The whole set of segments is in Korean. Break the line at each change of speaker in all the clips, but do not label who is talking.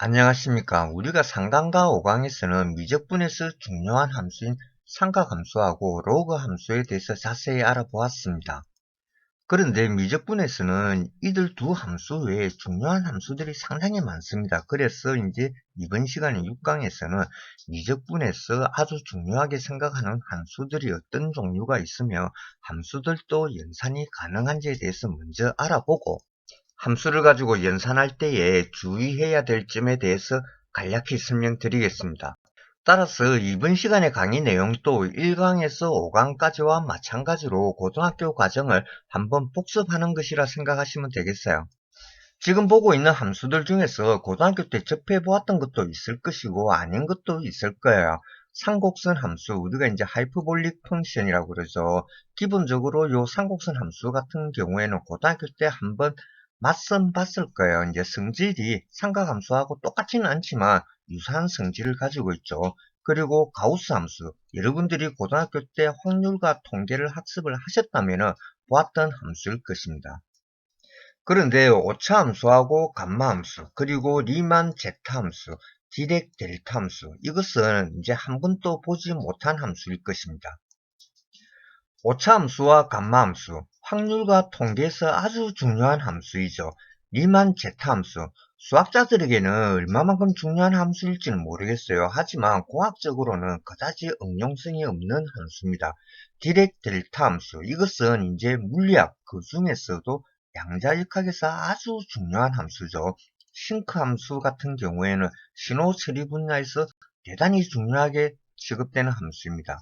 안녕하십니까. 우리가 상강과 5강에서는 미적분에서 중요한 함수인 상가함수하고 로그 함수에 대해서 자세히 알아보았습니다. 그런데 미적분에서는 이들 두 함수 외에 중요한 함수들이 상당히 많습니다. 그래서 이제 이번 시간에 6강에서는 미적분에서 아주 중요하게 생각하는 함수들이 어떤 종류가 있으며 함수들도 연산이 가능한지에 대해서 먼저 알아보고 함수를 가지고 연산할 때에 주의해야 될 점에 대해서 간략히 설명드리겠습니다. 따라서 이번 시간의 강의 내용도 1강에서 5강까지와 마찬가지로 고등학교 과정을 한번 복습하는 것이라 생각하시면 되겠어요. 지금 보고 있는 함수들 중에서 고등학교 때 접해보았던 것도 있을 것이고 아닌 것도 있을 거예요. 상곡선 함수, 우리가 이제 하이퍼볼릭 펑션이라고 그러죠. 기본적으로 요 상곡선 함수 같은 경우에는 고등학교 때 한번 맞선 봤을 거예요. 이제 성질이 삼각함수하고 똑같지는 않지만 유사한 성질을 가지고 있죠. 그리고 가우스 함수, 여러분들이 고등학교 때 확률과 통계를 학습을 하셨다면 보았던 함수일 것입니다. 그런데 오차 함수하고 감마 함수, 그리고 리만 제타 함수, 디렉 델타 함수, 이것은 이제 한 번도 보지 못한 함수일 것입니다. 오차 함수와 감마 함수, 확률과 통계에서 아주 중요한 함수이죠. 리만 제타 함수, 수학자들에게는 얼마만큼 중요한 함수일지는 모르겠어요. 하지만 공학적으로는 그다지 응용성이 없는 함수입니다. 디렉 델타 함수, 이것은 이제 물리학 그 중에서도 양자역학에서 아주 중요한 함수죠. 싱크 함수 같은 경우에는 신호 처리 분야에서 대단히 중요하게 취급되는 함수입니다.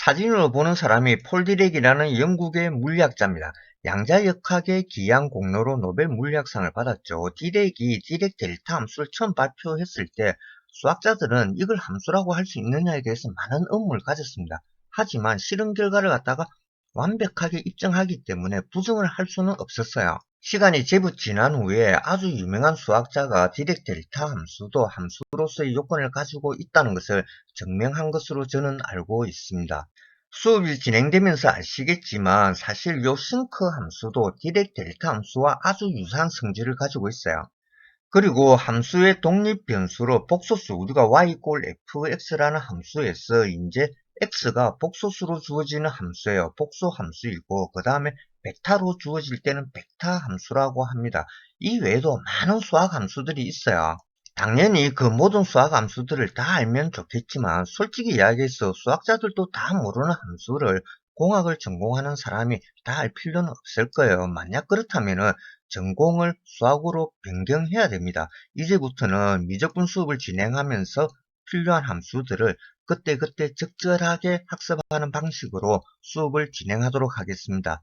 사진으로 보는 사람이 폴 디렉이라는 영국의 물리학자입니다. 양자역학의 기양 공로로 노벨 물리학상을 받았죠. 디렉이 디렉 델타 함수를 처음 발표했을 때 수학자들은 이걸 함수라고 할 수 있느냐에 대해서 많은 의문을 가졌습니다. 하지만 실험 결과를 갖다가 완벽하게 입증하기 때문에 부정을 할 수는 없었어요. 시간이 제법 지난 후에 아주 유명한 수학자가 디렉 델타 함수도 함수로서의 요건을 가지고 있다는 것을 증명한 것으로 저는 알고 있습니다. 수업이 진행되면서 아시겠지만 사실 요 싱크 함수도 디렉 델타 함수와 아주 유사한 성질을 가지고 있어요. 그리고 함수의 독립 변수로 복소수, 우리가 y fx라는 함수에서 이제 x가 복소수로 주어지는 함수예요. 복소 함수이고 그 다음에 벡타로 주어질 때는 벡타 함수라고 합니다. 이 외에도 많은 수학 함수들이 있어요. 당연히 그 모든 수학 함수들을 다 알면 좋겠지만 솔직히 이야기해서 수학자들도 다 모르는 함수를 공학을 전공하는 사람이 다 알 필요는 없을 거예요. 만약 그렇다면 전공을 수학으로 변경해야 됩니다. 이제부터는 미적분 수업을 진행하면서 필요한 함수들을 그때그때 적절하게 학습하는 방식으로 수업을 진행하도록 하겠습니다.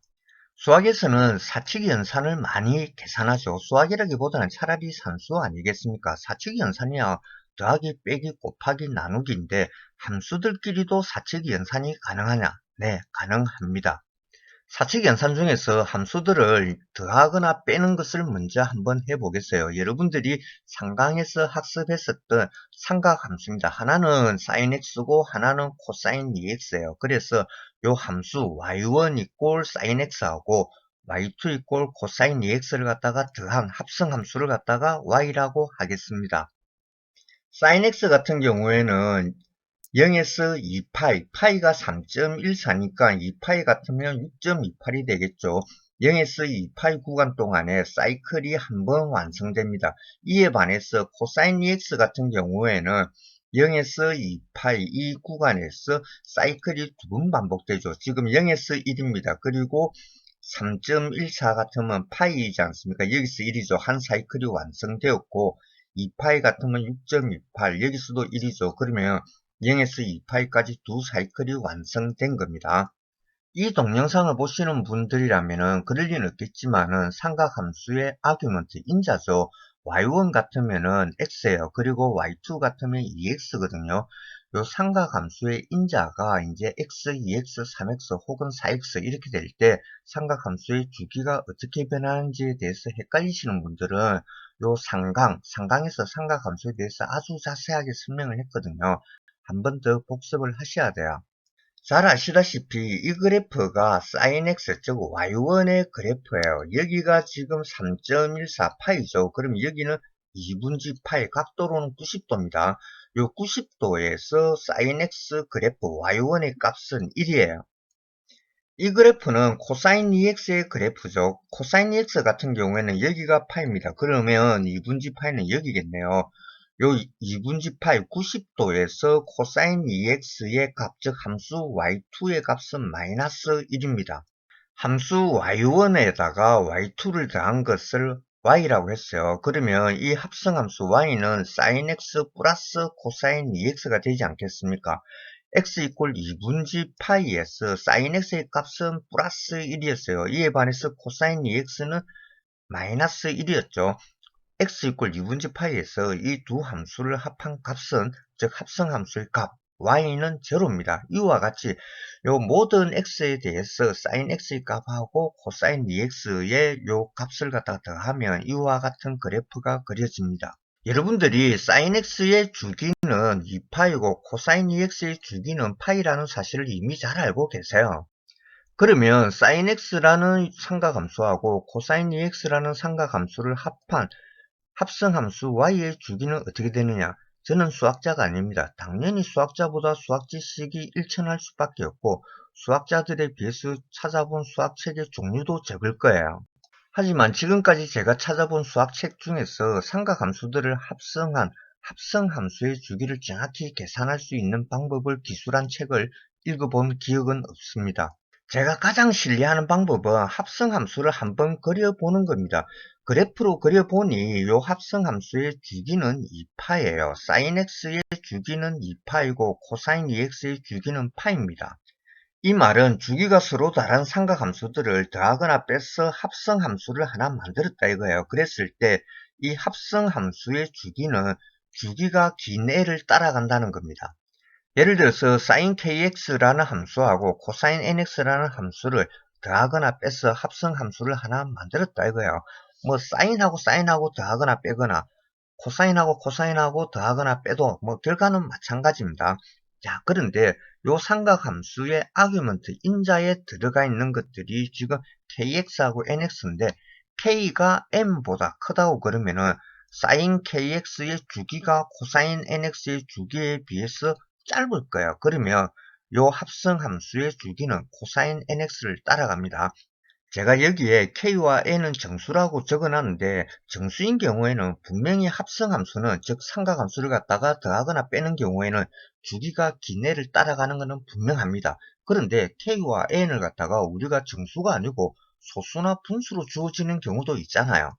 수학에서는 사칙 연산을 많이 계산하죠. 수학이라기보다는 차라리 산수 아니겠습니까? 사칙 연산이야 더하기, 빼기, 곱하기, 나누기인데 함수들끼리도 사칙 연산이 가능하냐? 네, 가능합니다. 사칙 연산 중에서 함수들을 더하거나 빼는 것을 먼저 한번 해보겠어요. 여러분들이 상강에서 학습했었던 삼각함수입니다. 하나는 sin x고 하나는 코사인 2x예요. 그래서 요 함수 y1 이꼴 sin x하고 y2 이꼴 코사인 2x를 갖다가 더한 합성함수를 갖다가 y라고 하겠습니다. sin x 같은 경우에는 0에서 2파이, 파이가 3.14니까 2파이 같으면 6.28이 되겠죠. 0에서 2파이 구간 동안에 사이클이 한 번 완성됩니다. 이에 반해서 코사인 EX 같은 경우에는 0에서 2파이 이 구간에서 사이클이 두 번 반복되죠. 지금 0에서 1입니다. 그리고 3.14 같으면 파이이지 않습니까? 여기서 1이죠. 한 사이클이 완성되었고 2파이 같으면 6.28, 여기서도 1이죠. 그러면 0에서 2파이까지 두 사이클이 완성된 겁니다. 이 동영상을 보시는 분들이라면은 그럴 리는 없겠지만은 삼각함수의 아규먼트 인자죠. y1 같으면은 x예요. 그리고 y2 같으면 2x거든요. 요 삼각함수의 인자가 이제 x, 2x, 3x 혹은 4x 이렇게 될 때 삼각함수의 주기가 어떻게 변하는지에 대해서 헷갈리시는 분들은 요 상강에서 삼각함수에 대해서 아주 자세하게 설명을 했거든요. 한 번 더 복습을 하셔야 돼요. 잘 아시다시피 이 그래프가 sin x, 즉 y1의 그래프예요. 여기가 지금 3.14파이죠. 그럼 여기는 2분지 파의 각도로는 90도입니다. 요 90도에서 sin x 그래프 y1의 값은 1이에요. 이 그래프는 코사인 EX의 그래프죠. 코사인 EX 같은 경우에는 여기가 파입니다. 그러면 2분지 파이는 여기겠네요. 요 2분지 파이 90도에서 코사인 EX의 값, 즉 함수 y2의 값은 마이너스 1입니다. 함수 y1에다가 y2를 더한 것을 y라고 했어요. 그러면 이 합성함수 y는 sin x 플러스 코사인 EX가 되지 않겠습니까? x 이퀄 2분지 파이에서 sin x의 값은 플러스 1이었어요. 이에 반해서 코사인 ex는 마이너스 1이었죠. x 이퀄 2분지 파이에서 이 두 함수를 합한 값은, 즉 합성함수의 값 y는 제로입니다. 이와 같이 요 모든 x에 대해서 sin x의 값하고 코사인 ex의 요 값을 갖다가 더하면 이와 같은 그래프가 그려집니다. 여러분들이 sin x의 주기는 2파이고 코사인 ex의 주기는 파이라는 사실을 이미 잘 알고 계세요. 그러면 sin x라는 삼각함수하고 코사인 ex라는 삼각함수를 합한 합성함수 y의 주기는 어떻게 되느냐? 저는 수학자가 아닙니다. 당연히 수학자보다 수학 지식이 일천할 수밖에 없고 수학자들에 비해서 찾아본 수학책의 종류도 적을 거예요. 하지만 지금까지 제가 찾아본 수학책 중에서 삼각함수들을 합성한 합성함수의 주기를 정확히 계산할 수 있는 방법을 기술한 책을 읽어본 기억은 없습니다. 제가 가장 신뢰하는 방법은 합성함수를 한번 그려보는 겁니다. 그래프로 그려보니 이 합성함수의 주기는 2파예요. sin x의 주기는 2파이고 코사인 ex의 주기는 파입니다. 이 말은 주기가 서로 다른 삼각함수들을 더하거나 빼서 합성함수를 하나 만들었다 이거예요. 그랬을 때 이 합성함수의 주기는 주기가 긴 애를 따라간다는 겁니다. 예를 들어서 sin kx라는 함수하고 코사인 nx라는 함수를 더하거나 빼서 합성함수를 하나 만들었다 이거예요. 뭐 사인하고 사인하고 더하거나 빼거나 코사인하고 코사인하고 더하거나 빼도 뭐 결과는 마찬가지입니다. 자, 그런데 요 삼각함수의 아규먼트 인자에 들어가 있는 것들이 지금 kx하고 nx인데 k가 m보다 크다고 그러면은 sin kx의 주기가 코사인 nx의 주기에 비해서 짧을 거예요. 그러면 요 합성함수의 주기는 코사인 nx를 따라갑니다. 제가 여기에 k와 n은 정수라고 적어놨는데 정수인 경우에는 분명히 합성함수는, 즉 삼각함수를 갖다가 더하거나 빼는 경우에는 주기가 긴 애를 따라가는 것은 분명합니다. 그런데 k와 n을 갖다가 우리가 정수가 아니고 소수나 분수로 주어지는 경우도 있잖아요.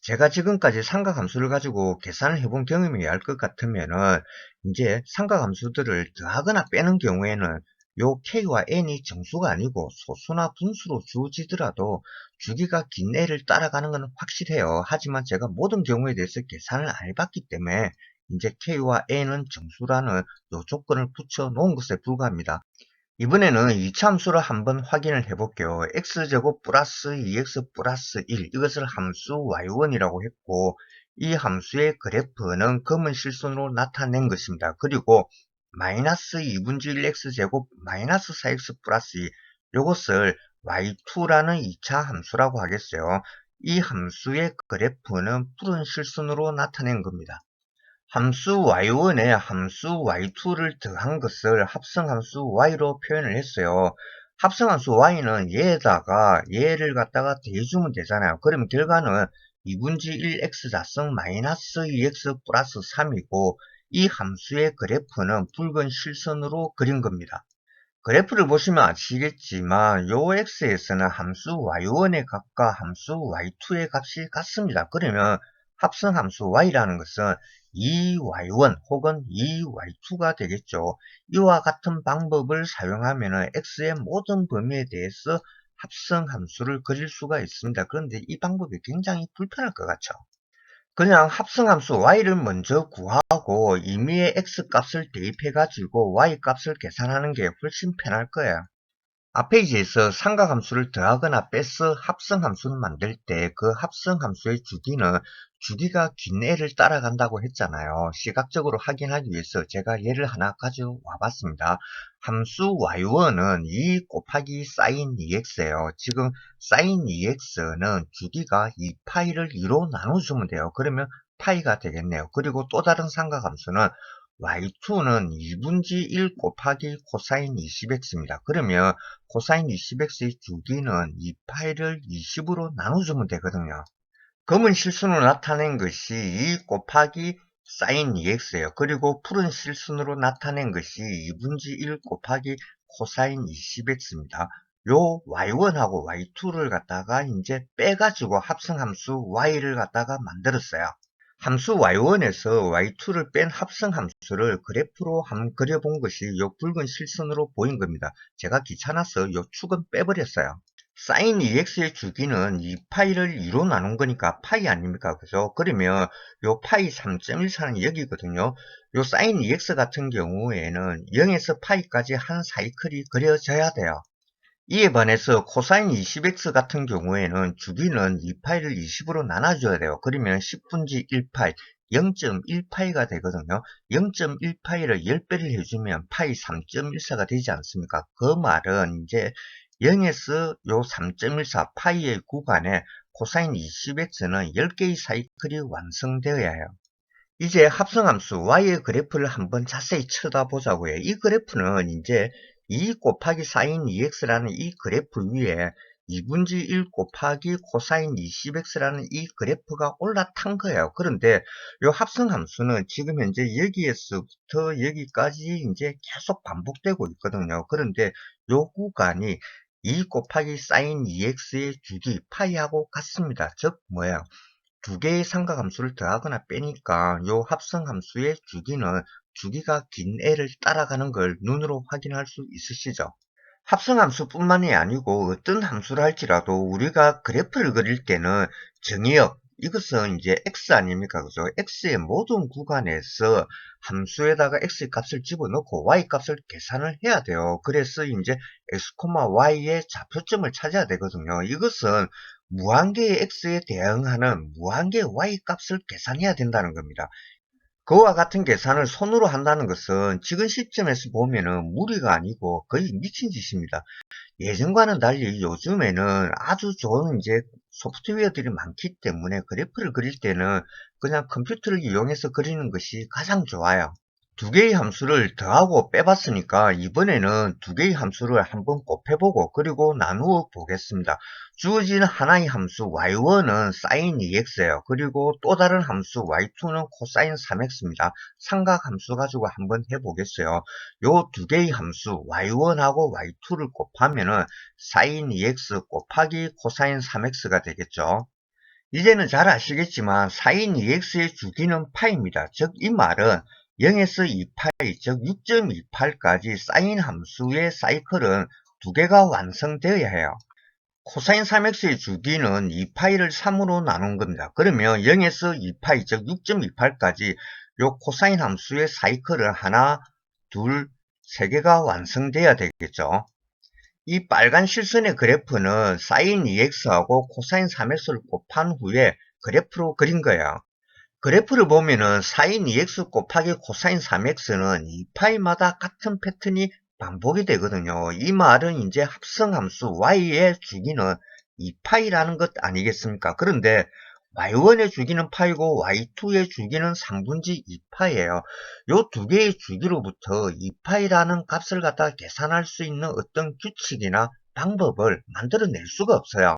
제가 지금까지 삼각함수를 가지고 계산을 해본 경험이 있을 것 같으면은 이제 삼각함수들을 더하거나 빼는 경우에는 요 k와 n이 정수가 아니고 소수나 분수로 주어지더라도 주기가 긴 애를 따라가는 것은 확실해요. 하지만 제가 모든 경우에 대해서 계산을 안 해봤기 때문에 이제 k와 n은 정수라는 요 조건을 붙여 놓은 것에 불과합니다. 이번에는 이차함수를 한번 확인을 해볼게요. x제곱 플러스 2x 플러스 1, 이것을 함수 y1이라고 했고 이 함수의 그래프는 검은 실선으로 나타낸 것입니다. 그리고 마이너스 2분의 1x제곱 마이너스 4x 플러스 2, 이것을 y2라는 2차 함수라고 하겠어요. 이 함수의 그래프는 푸른 실선으로 나타낸 겁니다. 함수 y1에 함수 y2를 더한 것을 합성함수 y로 표현을 했어요. 합성함수 y는 얘에다가 얘를 갖다가 대주면 되잖아요. 그러면 결과는 2분의 1x 자성 마이너스 2x 플러스 3이고 이 함수의 그래프는 붉은 실선으로 그린 겁니다. 그래프를 보시면 아시겠지만 요 x에서는 함수 y1의 값과 함수 y2의 값이 같습니다. 그러면 합성함수 y라는 것은 2y1 혹은 2y2가 되겠죠. 이와 같은 방법을 사용하면 x의 모든 범위에 대해서 합성함수를 그릴 수가 있습니다. 그런데 이 방법이 굉장히 불편할 것 같죠. 그냥 합성함수 y를 먼저 구하고 임의의 x값을 대입해가지고 y값을 계산하는 게 훨씬 편할 거예요. 앞 페이지에서 삼각함수를 더하거나 빼서 합성함수를 만들 때 그 합성함수의 주기는 주기가 긴 애를 따라간다고 했잖아요. 시각적으로 확인하기 위해서 제가 예를 하나 가져와 봤습니다. 함수 y1은 2 곱하기 sin 2x예요. 지금 sin 2x는 주기가 2파이를 2로 나눠주면 돼요. 그러면 파이가 되겠네요. 그리고 또 다른 삼각함수는 y2는 2분지 1 곱하기 코사인 20x입니다. 그러면 코사인 20x의 주기는 2파이를 20으로 나눠주면 되거든요. 검은 실순으로 나타낸 것이 2 곱하기 사인 2x예요. 그리고 푸른 실순으로 나타낸 것이 2분지 1 곱하기 코사인 20x입니다. 요 y1하고 y2를 갖다가 이제 빼가지고 합성함수 y를 갖다가 만들었어요. 함수 y1에서 y2를 뺀 합성함수를 그래프로 한번 그려본 것이 요 붉은 실선으로 보인 겁니다. 제가 귀찮아서 요 축은 빼버렸어요. sin 2x의 주기는 2파이를 2로 나눈 거니까 파이 아닙니까? 그죠? 그러면 요 파이 3.14는 여기거든요. 요 sin 2x 같은 경우에는 0에서 파이까지 한 사이클이 그려져야 돼요. 이에 반해서 코사인 20x 같은 경우에는 주기는 2파이를 20으로 나눠줘야 돼요. 그러면 10분지 1파이, 0.1파이가 되거든요. 0.1파이를 10배를 해주면 파이 3.14가 되지 않습니까? 그 말은 이제 0에서 요 3.14 파이의 구간에 코사인 20x는 10개의 사이클이 완성되어야 해요. 이제 합성함수 y의 그래프를 한번 자세히 쳐다보자고요. 이 그래프는 이제 2 곱하기 사인 2x라는 이 그래프 위에 2분지 1 곱하기 코사인 20x라는 이 그래프가 올라탄 거예요. 그런데 이 합성함수는 지금 현재 여기에서부터 여기까지 이제 계속 반복되고 있거든요. 그런데 이 구간이 2 곱하기 사인 2x의 주기 파이하고 같습니다. 즉 뭐예요? 두 개의 삼각함수를 더하거나 빼니까 요 합성함수의 주기가 긴 애를 따라가는 걸 눈으로 확인할 수 있으시죠? 합성함수뿐만이 아니고 어떤 함수를 할지라도 우리가 그래프를 그릴 때는 정의역, 이것은 이제 x 아닙니까? 그죠? x의 모든 구간에서 함수에다가 x의 값을 집어넣고 y 값을 계산을 해야 돼요. 그래서 이제 x, y의 좌표점을 찾아야 되거든요. 이것은 무한계의 x에 대응하는 무한계의 y 값을 계산해야 된다는 겁니다. 그와 같은 계산을 손으로 한다는 것은 지금 시점에서 보면은 무리가 아니고 거의 미친 짓입니다. 예전과는 달리 요즘에는 아주 좋은 이제 소프트웨어들이 많기 때문에 그래프를 그릴 때는 그냥 컴퓨터를 이용해서 그리는 것이 가장 좋아요. 두 개의 함수를 더하고 빼봤으니까 이번에는 두 개의 함수를 한번 곱해보고 그리고 나누어 보겠습니다. 주어진 하나의 함수 y1은 sin 2x예요. 그리고 또 다른 함수 y2는 cosine 3x입니다. 삼각함수 가지고 한번 해보겠어요. 요 두 개의 함수 y1하고 y2를 곱하면은 sin 2x 곱하기 cosine 3x가 되겠죠. 이제는 잘 아시겠지만 sin 2x의 주기는 파입니다. 즉 이 말은 0에서 2파이, 즉 6.28까지 사인 함수의 사이클은 두 개가 완성되어야 해요. 코사인 3x의 주기는 2파이를 3으로 나눈 겁니다. 그러면 0에서 2파이, 즉 6.28까지 요 코사인 함수의 사이클은 하나, 둘, 세 개가 완성돼야 되겠죠. 이 빨간 실선의 그래프는 사인 2x하고 코사인 3x를 곱한 후에 그래프로 그린 거예요. 그래프를 보면은 사인 2x 곱하기 코사인 3x는 2파이마다 같은 패턴이 반복이 되거든요. 이 말은 이제 합성함수 y의 주기는 2파이라는 것 아니겠습니까? 그런데 y1의 주기는 파이고 y2의 주기는 3분지 2파이예요. 요 두 개의 주기로부터 2파이라는 값을 갖다 계산할 수 있는 어떤 규칙이나 방법을 만들어낼 수가 없어요.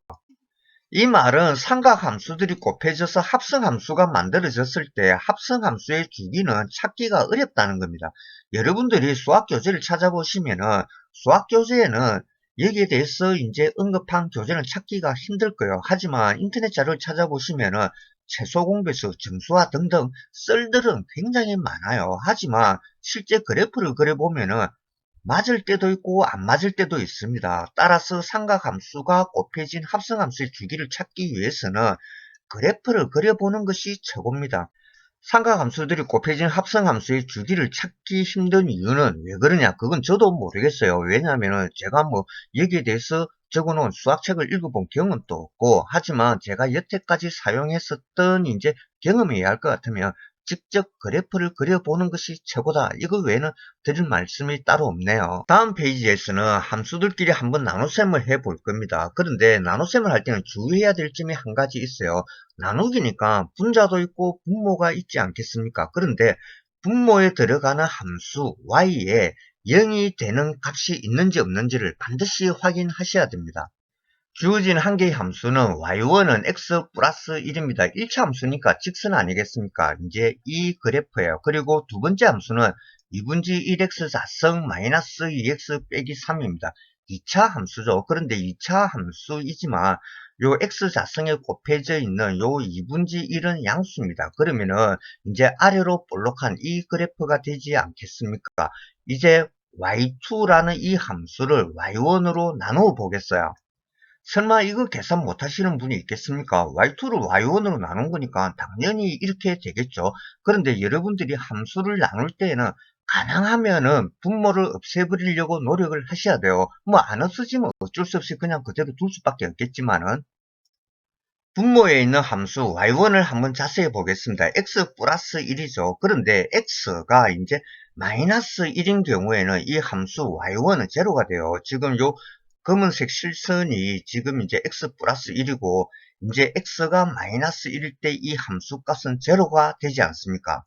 이 말은 삼각함수들이 곱해져서 합성함수가 만들어졌을 때 합성함수의 주기는 찾기가 어렵다는 겁니다. 여러분들이 수학교재를 찾아보시면은 수학교재에는 여기에 대해서 이제 언급한 교재는 찾기가 힘들 거예요. 하지만 인터넷 자료를 찾아보시면은 최소 공배수, 점수와 등등 썰들은 굉장히 많아요. 하지만 실제 그래프를 그려보면은 맞을 때도 있고 안 맞을 때도 있습니다. 따라서 삼각함수가 곱해진 합성함수의 주기를 찾기 위해서는 그래프를 그려보는 것이 최고입니다. 삼각함수들이 곱해진 합성함수의 주기를 찾기 힘든 이유는 왜 그러냐? 그건 저도 모르겠어요. 왜냐하면 제가 뭐 여기에 대해서 적어놓은 수학책을 읽어본 경험도 없고, 하지만 제가 여태까지 사용했었던 이제 경험이 해야 할 것 같으면 직접 그래프를 그려보는 것이 최고다. 이거 외에는 드릴 말씀이 따로 없네요. 다음 페이지에서는 함수들끼리 한번 나눗셈을 해볼 겁니다. 그런데 나눗셈을 할 때는 주의해야 될 점이 한 가지 있어요. 나누기니까 분자도 있고 분모가 있지 않겠습니까? 그런데 분모에 들어가는 함수 y에 0이 되는 값이 있는지 없는지를 반드시 확인하셔야 됩니다. 주어진 한 개의 함수는 y1은 x 플러스 1입니다. 1차 함수니까 직선 아니겠습니까? 이제 이 그래프예요. 그리고 두 번째 함수는 2분지 1x 4승 마이너스 2x 빼기 3입니다. 2차 함수죠. 그런데 2차 함수이지만 요 x 4승에 곱해져 있는 요 2분지 1은 양수입니다. 그러면은 이제 아래로 볼록한 이 그래프가 되지 않겠습니까? 이제 y2라는 이 함수를 y1으로 나누어 보겠어요. 설마 이거 계산 못하시는 분이 있겠습니까? y2를 y1으로 나눈 거니까 당연히 이렇게 되겠죠. 그런데 여러분들이 함수를 나눌 때에는 가능하면은 분모를 없애버리려고 노력을 하셔야 돼요. 뭐 안 없어지면 어쩔 수 없이 그냥 그대로 둘 수밖에 없겠지만은 분모에 있는 함수 y1을 한번 자세히 보겠습니다. x 플러스 1이죠. 그런데 x가 이제 마이너스 1인 경우에는 이 함수 y1은 제로가 돼요. 지금 요 검은색 실선이 지금 이제 x 플러스 1이고 이제 x가 마이너스 1일 때 이 함수 값은 제로가 되지 않습니까?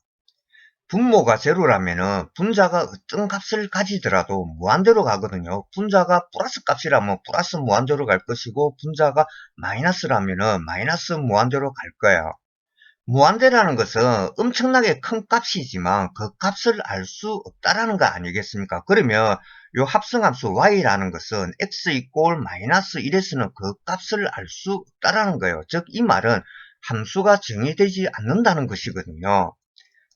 분모가 제로라면은 분자가 어떤 값을 가지더라도 무한대로 가거든요. 분자가 플러스 값이라면 플러스 무한대로 갈 것이고 분자가 마이너스라면은 마이너스 무한대로 갈 거예요. 무한대라는 것은 엄청나게 큰 값이지만 그 값을 알 수 없다라는 거 아니겠습니까? 그러면 이 합성함수 y라는 것은 x 이꼴 마이너스 1에서는 그 값을 알 수 없다라는 거예요. 즉 이 말은 함수가 정의되지 않는다는 것이거든요.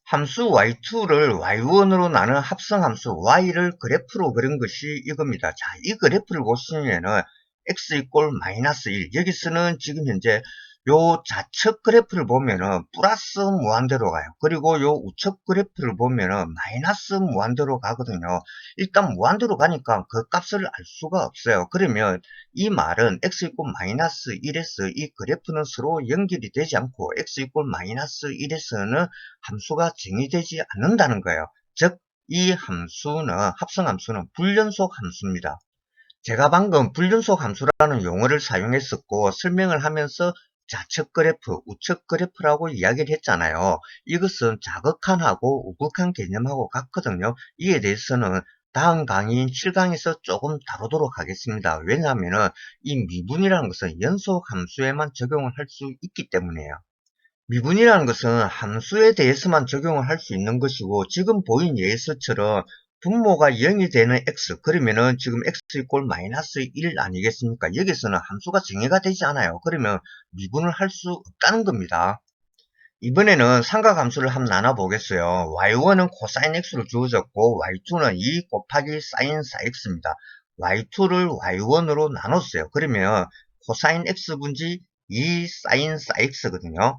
함수 y2를 y1으로 나눈 합성함수 y를 그래프로 그린 것이 이겁니다. 자, 이 그래프를 보시면은 x 이꼴 마이너스 1 여기서는 지금 현재 요 좌측 그래프를 보면은 플러스 무한대로 가요. 그리고 요 우측 그래프를 보면은 마이너스 무한대로 가거든요. 일단 무한대로 가니까 그 값을 알 수가 없어요. 그러면 이 말은 x 이꼴 마이너스 1에서 이 그래프는 서로 연결이 되지 않고 x 이꼴 마이너스 1에서는 함수가 정의되지 않는다는 거예요. 즉, 이 함수는, 합성함수는 불연속 함수입니다. 제가 방금 불연속 함수라는 용어를 사용했었고 설명을 하면서 좌측 그래프, 우측 그래프라고 이야기를 했잖아요. 이것은 자극한하고 우극한 개념하고 같거든요. 이에 대해서는 다음 강의인 7강에서 조금 다루도록 하겠습니다. 왜냐하면 이 미분이라는 것은 연속 함수에만 적용을 할 수 있기 때문이에요. 미분이라는 것은 함수에 대해서만 적용을 할 수 있는 것이고 지금 보인 예서처럼 분모가 0이 되는 x 그러면은 지금 x 이꼴 마이너스 1 아니겠습니까? 여기서는 함수가 정의가 되지 않아요. 그러면 미분을 할 수 없다는 겁니다. 이번에는 삼각함수를 한번 나눠보겠어요. y1은 코사인 x로 주어졌고 y2는 2 곱하기 사인 4x입니다. y2를 y1으로 나눴어요. 그러면 코사인 x분지 2 사인 4x거든요.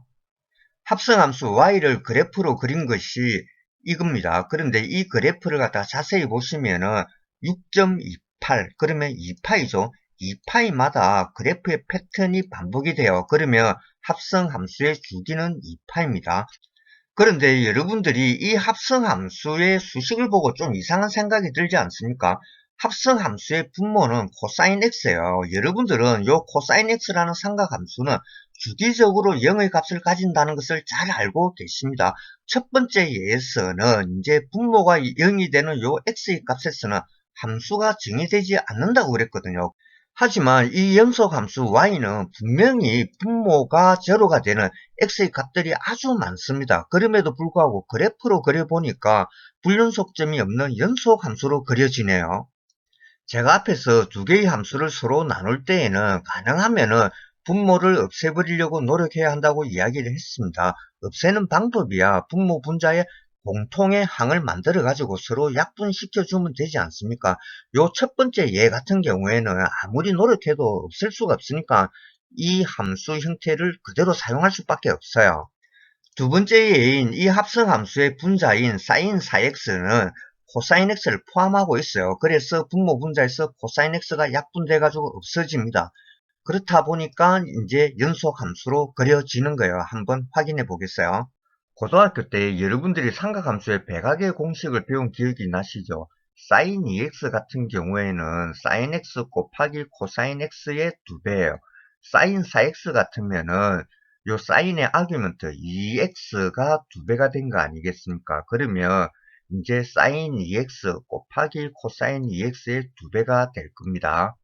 합성함수 y를 그래프로 그린 것이 이겁니다. 그런데 이 그래프를 갖다 자세히 보시면은 6.28 그러면 2파이죠. 2파이마다 그래프의 패턴이 반복이 돼요. 그러면 합성함수의 주기는 2파입니다. 그런데 여러분들이 이 합성함수의 수식을 보고 좀 이상한 생각이 들지 않습니까? 합성함수의 분모는 코사인 x예요. 여러분들은 이 코사인 x라는 삼각함수는 주기적으로 0의 값을 가진다는 것을 잘 알고 계십니다. 첫 번째 예에서는 이제 분모가 0이 되는 이 x의 값에서는 함수가 정의되지 않는다고 그랬거든요. 하지만 이 연속함수 y는 분명히 분모가 제로가 되는 x의 값들이 아주 많습니다. 그럼에도 불구하고 그래프로 그려보니까 불연속점이 없는 연속함수로 그려지네요. 제가 앞에서 두 개의 함수를 서로 나눌 때에는 가능하면은 분모를 없애버리려고 노력해야 한다고 이야기를 했습니다. 없애는 방법이야 분모 분자의 공통의 항을 만들어 가지고 서로 약분시켜 주면 되지 않습니까? 요 첫 번째 예 같은 경우에는 아무리 노력해도 없앨 수가 없으니까 이 함수 형태를 그대로 사용할 수밖에 없어요. 두 번째 예인 이 합성함수의 분자인 sin 4x는 코사인 x를 포함하고 있어요. 그래서 분모 분자에서 코사인 x가 약분돼 가지고 없어집니다. 그렇다 보니까 이제 연속 함수로 그려지는 거예요. 한번 확인해 보겠어요. 고등학교 때 여러분들이 삼각함수의 백악의 공식을 배운 기억이 나시죠? sin EX 같은 경우에는 sin X 곱하기 코사인 X의 2배예요. sin 4X 같으면은 요 사인의 아규먼트 2X가 2배가 된 거 아니겠습니까? 그러면 이제 sin EX 곱하기 코사인 EX의 2배가 될 겁니다.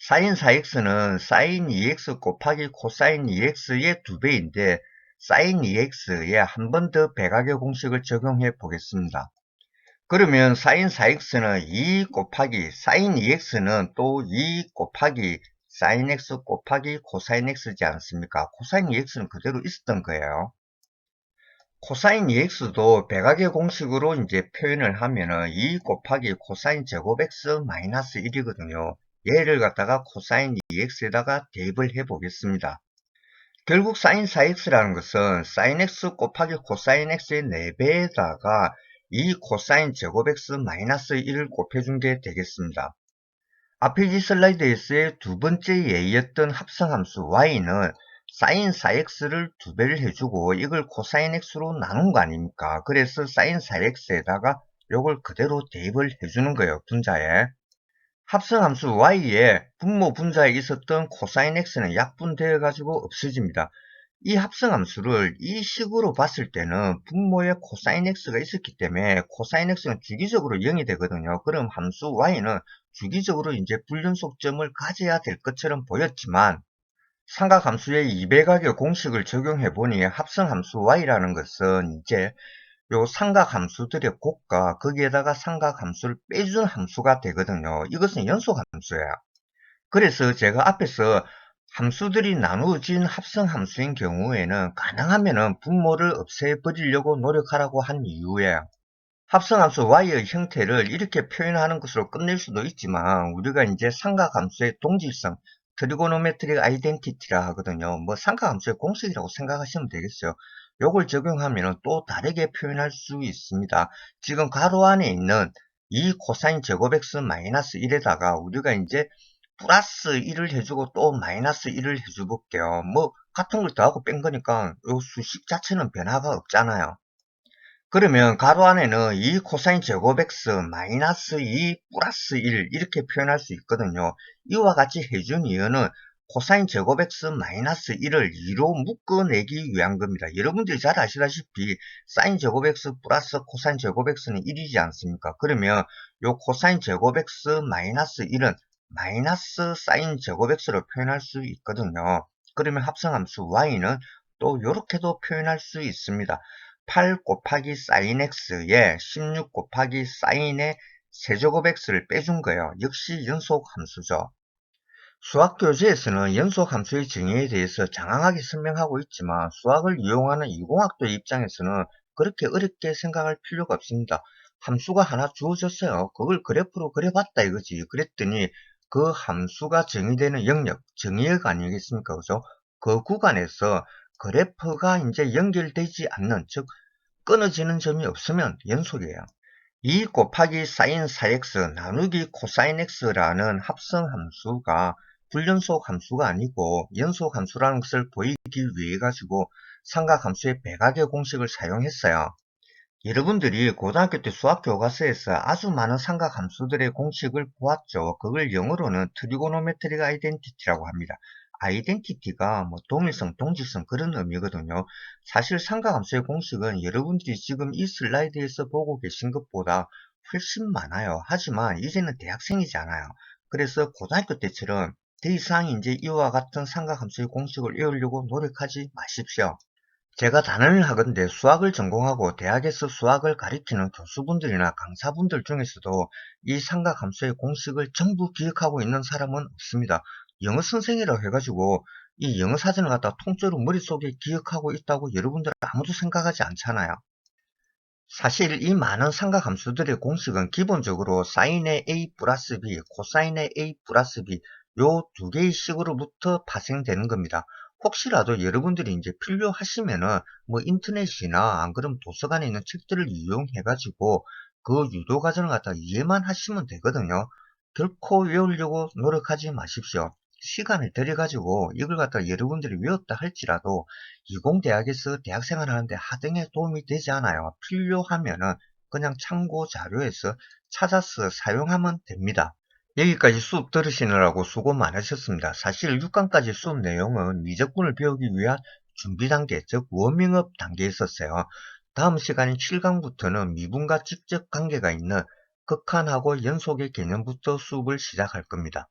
sin 4x는 sin 2x 곱하기 코사인 2x의 2배인데 sin 2x에 한 번 더 백악의 공식을 적용해 보겠습니다. 그러면 sin 4x는 2 곱하기 sin 2x는 또 2 곱하기 sin x 곱하기 코사인 x지 않습니까? 코사인 2x는 그대로 있었던 거예요. 코사인 2x도 백악의 공식으로 이제 표현을 하면은 2 곱하기 코사인 제곱 x 마이너스 1이거든요. 얘를 갖다가 코사인 2x에다가 대입을 해 보겠습니다. 결국 sin 4x라는 것은 sin x 곱하기 코사인 x의 4배에다가 2 코사인 제곱 x 마이너스 1을 곱해준 게 되겠습니다. 앞에 슬라이드에서의 두 번째 예였던 합성함수 y는 sin 4x를 2배를 해주고 이걸 코사인 x로 나눈 거 아닙니까? 그래서 sin 4x에다가 이걸 그대로 대입을 해주는 거예요. 분자에. 합성함수 y에 분모 분자에 있었던 코사인 x는 약분되어 가지고 없어집니다. 이 합성함수를 이 식으로 봤을 때는 분모에 코사인 x가 있었기 때문에 코사인 x는 주기적으로 0이 되거든요. 그럼 함수 y는 주기적으로 이제 불연속점을 가져야 될 것처럼 보였지만 삼각함수의 2배각의 공식을 적용해 보니 합성함수 y라는 것은 이제 요 삼각함수들의 곱과 거기에다가 삼각함수를 빼준 함수가 되거든요. 이것은 연속함수예요. 그래서 제가 앞에서 함수들이 나누어진 합성함수인 경우에는 가능하면 분모를 없애버리려고 노력하라고 한 이유예요. 합성함수 y의 형태를 이렇게 표현하는 것으로 끝낼 수도 있지만 우리가 이제 삼각함수의 동질성, 트리고노메트릭 아이덴티티라 하거든요. 뭐 삼각함수의 공식이라고 생각하시면 되겠어요. 요걸 적용하면 또 다르게 표현할 수 있습니다. 지금 가로 안에 있는 이 코사인 제곱 x 마이너스 1에다가 우리가 이제 플러스 1을 해주고 또 마이너스 1을 해줘 볼게요. 뭐 같은 걸 더하고 뺀 거니까 요 수식 자체는 변화가 없잖아요. 그러면 가로 안에는 2 코사인 제곱 x 마이너스 2 플러스 1 이렇게 표현할 수 있거든요. 이와 같이 해준 이유는 코사인 제곱 x 마이너스 1을 2로 묶어내기 위한 겁니다. 여러분들이 잘 아시다시피 사인 제곱 x 플러스 코사인 제곱 x는 1이지 않습니까? 그러면 요 코사인 제곱 x 마이너스 1은 마이너스 사인 제곱 x로 표현할 수 있거든요. 그러면 합성함수 y는 또 이렇게도 표현할 수 있습니다. 8 곱하기 sin x에 16 곱하기 sin의 세제곱 x를 빼준 거예요. 역시 연속 함수죠. 수학 교재에서는 연속 함수의 정의에 대해서 장황하게 설명하고 있지만 수학을 이용하는 이공학도의 입장에서는 그렇게 어렵게 생각할 필요가 없습니다. 함수가 하나 주어졌어요. 그걸 그래프로 그려봤다 이거지. 그랬더니 그 함수가 정의되는 영역, 정의역 아니겠습니까? 그죠? 그 구간에서 그래프가 이제 연결되지 않는, 즉 끊어지는 점이 없으면 연속이에요. 2 곱하기 sin 4x 나누기 코사인 x라는 합성함수가 불연속 함수가 아니고 연속 함수라는 것을 보이기 위해 가지고 삼각함수의 백악의 공식을 사용했어요. 여러분들이 고등학교 때 수학 교과서에서 아주 많은 삼각함수들의 공식을 보았죠. 그걸 영어로는 트리고노메트릭 아이덴티티라고 합니다. 아이덴티티가 뭐 동일성, 동질성 그런 의미거든요. 사실 삼각함수의 공식은 여러분들이 지금 이 슬라이드에서 보고 계신 것보다 훨씬 많아요. 하지만 이제는 대학생이잖아요. 그래서 고등학교 때처럼 더 이상 이제 이와 같은 삼각함수의 공식을 외우려고 노력하지 마십시오. 제가 단원을 하건대 수학을 전공하고 대학에서 수학을 가르치는 교수분들이나 강사분들 중에서도 이 삼각함수의 공식을 전부 기억하고 있는 사람은 없습니다. 영어 선생이라고 해가지고 이 영어 사전을 갖다 통째로 머릿속에 기억하고 있다고 여러분들 아무도 생각하지 않잖아요. 사실 이 많은 삼각함수들의 공식은 기본적으로 사인의 a 플러스 b, 코사인의 a 플러스 b 요 두 개의 식으로부터 파생되는 겁니다. 혹시라도 여러분들이 이제 필요하시면은 뭐 인터넷이나 안 그러면 도서관에 있는 책들을 이용해 가지고 그 유도 과정을 갖다 이해만 하시면 되거든요. 결코 외우려고 노력하지 마십시오. 시간을 들여가지고 이걸 갖다 여러분들이 외웠다 할지라도 이공대학에서 대학생활 하는데 하등에 도움이 되지 않아요. 필요하면은 그냥 참고 자료에서 찾아서 사용하면 됩니다. 여기까지 수업 들으시느라고 수고 많으셨습니다. 사실 6강까지 수업 내용은 미적분을 배우기 위한 준비 단계, 즉 워밍업 단계에 있었어요. 다음 시간인 7강부터는 미분과 직접 관계가 있는 극한하고 연속의 개념부터 수업을 시작할 겁니다.